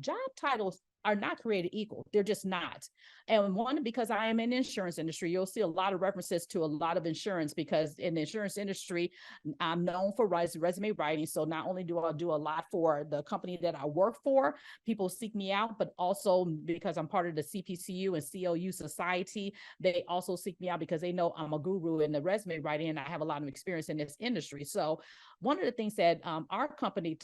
job titles are not created equal. They're just not. And one, because I am in the insurance industry, you'll see a lot of references to a lot of insurance, because in the insurance industry, I'm known for resume writing. So not only do I do a lot for the company that I work for, people seek me out, but also because I'm part of the CPCU and CLU society, they also seek me out because they know I'm a guru in the resume writing and I have a lot of experience in this industry. So one of the things that our company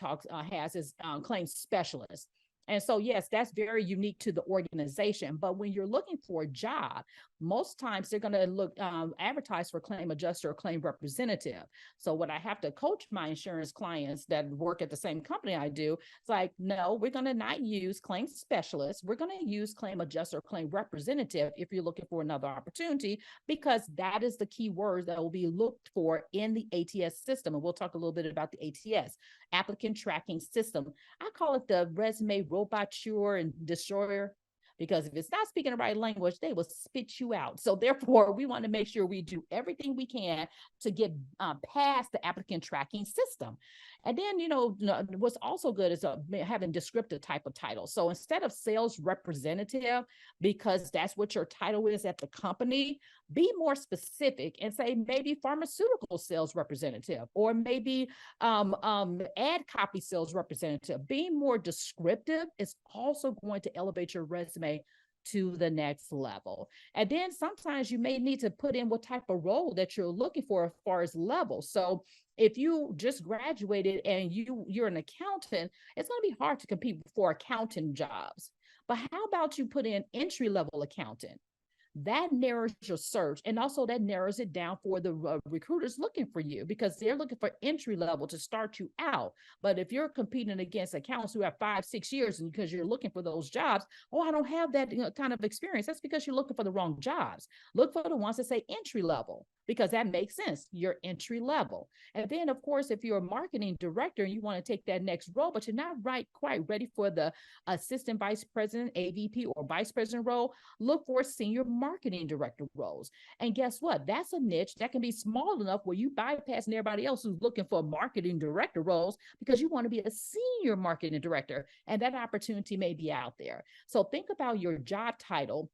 has is claims specialists. And so, yes, that's very unique to the organization. But when you're looking for a job, most times they're going to look advertise for claim adjuster or claim representative. So what I have to coach my insurance clients that work at the same company I do, it's like, no, we're going to not use claim specialist. We're going to use claim adjuster or claim representative if you're looking for another opportunity, because that is the key words that will be looked for in the ATS system. And we'll talk a little bit about the ATS, applicant tracking system. I call it the resume roboture and destroyer, because if it's not speaking the right language, they will spit you out. So therefore, we want to make sure we do everything we can to get past the applicant tracking system. And then, what's also good is having descriptive type of title. So instead of sales representative, because that's what your title is at the company, be more specific and say maybe pharmaceutical sales representative, or maybe ad copy sales representative. Being more descriptive is also going to elevate your resume to the next level. And then sometimes you may need to put in what type of role that you're looking for as far as level. So if you just graduated and you're an accountant, it's going to be hard to compete for accountant jobs. But how about you put in entry-level accountant? That narrows your search, and also that narrows it down for the recruiters looking for you, because they're looking for entry level to start you out. But if you're competing against accountants who have 5-6 years, and because you're looking for those jobs, oh, I don't have that kind of experience, that's because you're looking for the wrong jobs. Look for the ones that say entry level, because that makes sense. You're entry level. And then, of course, if you're a marketing director and you want to take that next role, but you're not quite ready for the assistant vice president, AVP, or vice president role, look for senior marketing director roles. And guess what? That's a niche that can be small enough where you bypass everybody else who's looking for marketing director roles, because you want to be a senior marketing director, and that opportunity may be out there. So think about your job title.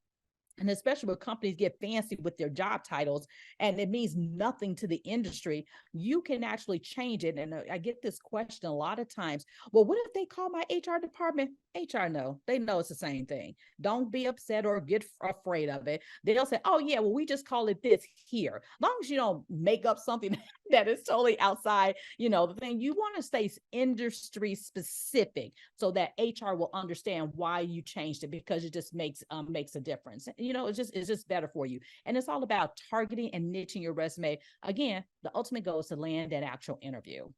And especially when companies get fancy with their job titles and it means nothing to the industry, you can actually change it. And I get this question a lot of times. Well, what if they call my HR department? HR they know it's the same thing. Don't be upset or get afraid of it. They'll say, oh yeah, well, we just call it this here. As long as you don't make up something that is totally outside, the thing, you want to stay industry specific so that HR will understand why you changed it, because it just makes a difference. It's just better for you. And it's all about targeting and niching your resume. Again, the ultimate goal is to land that actual interview.